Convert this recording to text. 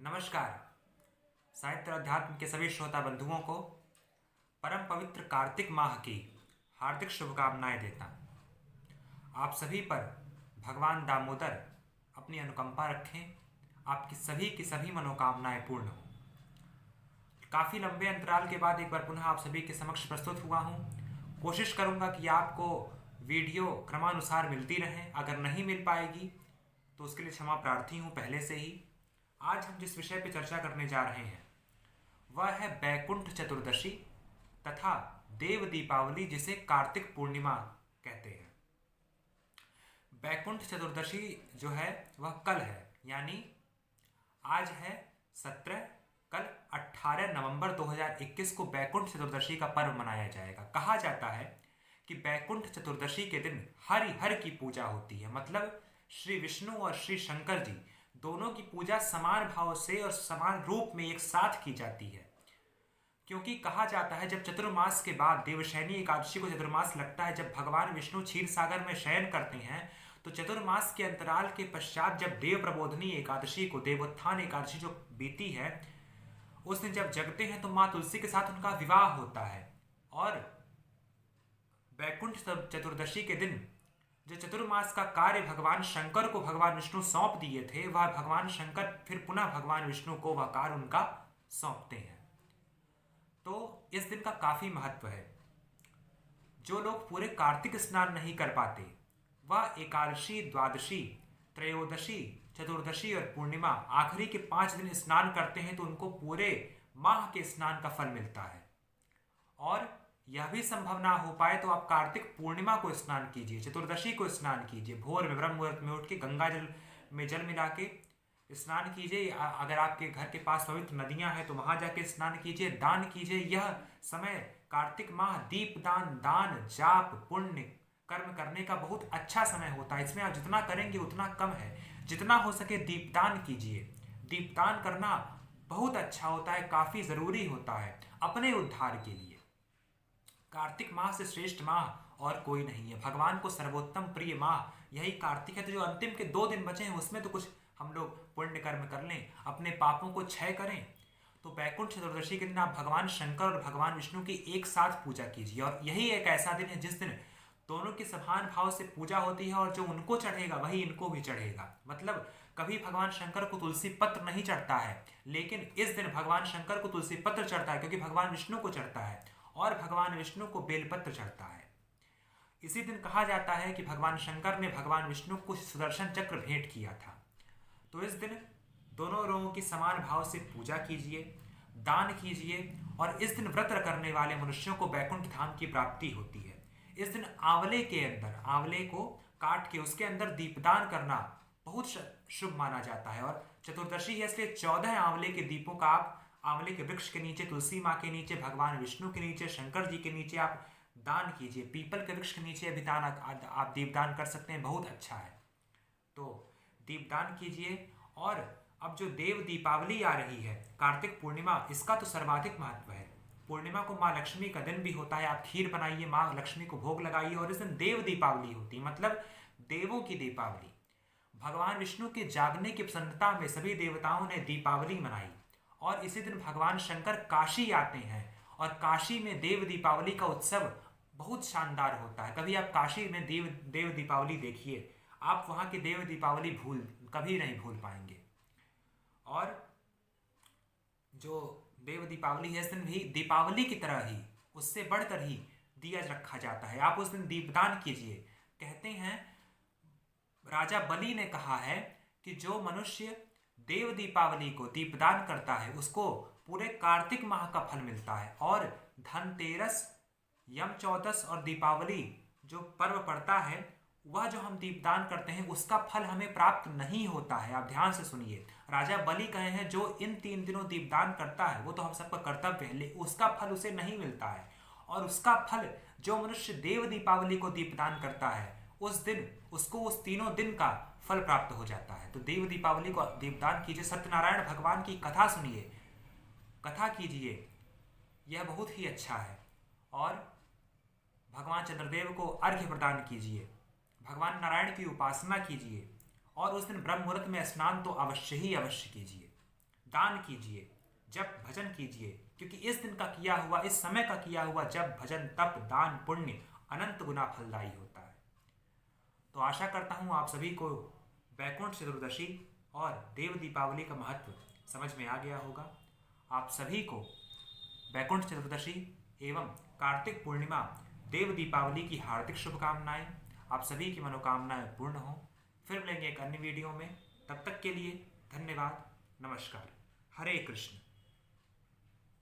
नमस्कार। साहित्य और अध्यात्म के सभी श्रोता बंधुओं को परम पवित्र कार्तिक माह की हार्दिक शुभकामनाएं देता हूं। आप सभी पर भगवान दामोदर अपनी अनुकंपा रखें, आपकी सभी की सभी मनोकामनाएं पूर्ण हों। काफ़ी लंबे अंतराल के बाद एक बार पुनः आप सभी के समक्ष प्रस्तुत हुआ हूं। कोशिश करूंगा कि आपको वीडियो क्रमानुसार मिलती रहे। अगर नहीं मिल पाएगी तो उसके लिए क्षमा प्रार्थी हूं पहले से ही। आज हम जिस विषय पर चर्चा करने जा रहे हैं वह है बैकुंठ चतुर्दशी तथा देव दीपावली, जिसे कार्तिक पूर्णिमा कहते हैं। बैकुंठ चतुर्दशी जो है वह कल है, यानी आज है 17, कल 18 नवंबर 2021 को बैकुंठ चतुर्दशी का पर्व मनाया जाएगा। कहा जाता है कि बैकुंठ चतुर्दशी के दिन हर की पूजा होती है, मतलब श्री विष्णु और श्री शंकर जी दोनों की पूजा समान भाव से और समान रूप में एक साथ की जाती है। क्योंकि कहा जाता है जब चतुर्मास के बाद देवशयनी एकादशी को चतुर्मास लगता है, जब भगवान विष्णु क्षीर सागर में शयन करते हैं, तो चतुर्मास के अंतराल के पश्चात जब देव प्रबोधनी एकादशी को, देवोत्थान एकादशी जो बीती है, उस दिन जब जगते हैं तो माँ तुलसी के साथ उनका विवाह होता है। और बैकुंठ चतुर्दशी के दिन जो चतुर्मास का कार्य भगवान शंकर को भगवान विष्णु सौंप दिए थे, वह भगवान शंकर फिर पुनः भगवान विष्णु को वह कार्य उनका सौंपते हैं। तो इस दिन का काफी महत्व है। जो लोग पूरे कार्तिक स्नान नहीं कर पाते, वह एकादशी, द्वादशी, त्रयोदशी, चतुर्दशी और पूर्णिमा आखिरी के 5 दिन स्नान करते हैं तो उनको पूरे माह के स्नान का फल मिलता है। और यह भी संभव ना हो पाए तो आप कार्तिक पूर्णिमा को स्नान कीजिए, चतुर्दशी को स्नान कीजिए, भोर में ब्रह्म मुहूर्त में उठ के गंगा जल में जल मिला के स्नान कीजिए। अगर आपके घर के पास पवित्र नदियां हैं तो वहां जाके स्नान कीजिए, दान कीजिए। यह समय कार्तिक माह दीपदान, दान, जाप, पुण्य कर्म करने का बहुत अच्छा समय होता है। इसमें आप जितना करेंगे उतना कम है। जितना हो सके दीपदान कीजिए। दीपदान करना बहुत अच्छा होता है, काफी जरूरी होता है अपने उद्धार के लिए। कार्तिक माह से श्रेष्ठ माह और कोई नहीं है। भगवान को सर्वोत्तम प्रिय माह यही कार्तिक है। तो जो अंतिम के 2 दिन बचे हैं उसमें तो कुछ हम लोग पुण्य कर्म कर लें, अपने पापों को क्षय करें। तो बैकुंठ चतुर्दशी के दिन आप भगवान शंकर और भगवान विष्णु की एक साथ पूजा कीजिए। और यही एक ऐसा दिन है जिस दिन दोनों की समान भाव से पूजा होती है, और जो उनको चढ़ेगा वही इनको भी चढ़ेगा। मतलब कभी भगवान शंकर को तुलसी पत्र नहीं चढ़ता है, लेकिन इस दिन भगवान शंकर को तुलसी पत्र चढ़ता है, क्योंकि भगवान विष्णु को चढ़ता है और भगवान विष्णु को बेलपत्र चढ़ता है। इसी दिन कहा जाता है कि भगवान शंकर ने भगवान विष्णु को सुदर्शन चक्र भेंट किया था। तो इस दिन दोनों लोगों की समान भाव से पूजा कीजिए, दान कीजिए। और इस दिन व्रत करने वाले मनुष्यों को बैकुंठ धाम की प्राप्ति होती है। इस दिन आंवले के अंदर, आंवले को काट के उसके अंदर दीपदान करना बहुत शुभ माना जाता है। और चतुर्दशी है इसलिए 14 आंवले के दीपों का आप आंवले के वृक्ष के नीचे, तुलसी माँ के नीचे, भगवान विष्णु के नीचे, शंकर जी के नीचे आप दान कीजिए। पीपल के वृक्ष के नीचे भी दान आप दीपदान कर सकते हैं, बहुत अच्छा है। तो दीपदान कीजिए। और अब जो देव दीपावली आ रही है, कार्तिक पूर्णिमा, इसका तो सर्वाधिक महत्व है। पूर्णिमा को माँ लक्ष्मी का दिन भी होता है। आप खीर बनाइए, माँ लक्ष्मी को भोग लगाइए। और इस दिन देव दीपावली होती है, मतलब देवों की दीपावली। भगवान विष्णु के जागने की प्रसन्नता में सभी देवताओं ने दीपावली मनाई। और इसी दिन भगवान शंकर काशी आते हैं, और काशी में देव दीपावली का उत्सव बहुत शानदार होता है। कभी आप काशी में देव दीपावली देखिए, आप वहां की देव दीपावली कभी नहीं भूल पाएंगे। और जो देव दीपावली है, इस दिन भी दीपावली की तरह ही, उससे बढ़कर ही दिया रखा जाता है। आप उस दिन दीपदान कीजिए। कहते हैं राजा बलि ने कहा है कि जो मनुष्य देव दीपावली को दीपदान करता है उसको पूरे कार्तिक माह का फल मिलता है। और धनतेरस, यम चौदस और दीपावली जो पर्व पड़ता है, वह जो हम दीपदान करते हैं उसका फल हमें प्राप्त नहीं होता है। आप ध्यान से सुनिए, राजा बलि कहे हैं जो इन 3 दिनों दीपदान करता है वो तो हम सबका कर्तव्य है, उसका फल उसे नहीं मिलता है। और उसका फल जो मनुष्य देव दीपावली को दीपदान करता है उस दिन उसको उस 3 दिन का फल प्राप्त हो जाता है। तो देव दीपावली को दीपदान कीजिए। सत्यनारायण भगवान की कथा सुनिए, कथा कीजिए, यह बहुत ही अच्छा है। और भगवान चंद्रदेव को अर्घ्य प्रदान कीजिए, भगवान नारायण की उपासना कीजिए। और उस दिन ब्रह्म मुहूर्त में स्नान तो अवश्य ही अवश्य कीजिए। दान कीजिए, जब भजन कीजिए, क्योंकि इस दिन का किया हुआ, इस समय का किया हुआ जब भजन तप दान पुण्य अनंत गुना फलदायी होता है। तो आशा करता हूँ आप सभी को वैकुंठ चतुर्दशी और देव दीपावली का महत्व समझ में आ गया होगा। आप सभी को वैकुंठ चतुर्दशी एवं कार्तिक पूर्णिमा देव दीपावली की हार्दिक शुभकामनाएं। आप सभी की मनोकामनाएं पूर्ण हो। फिर मिलेंगे एक अन्य वीडियो में, तब तक के लिए धन्यवाद, नमस्कार, हरे कृष्ण।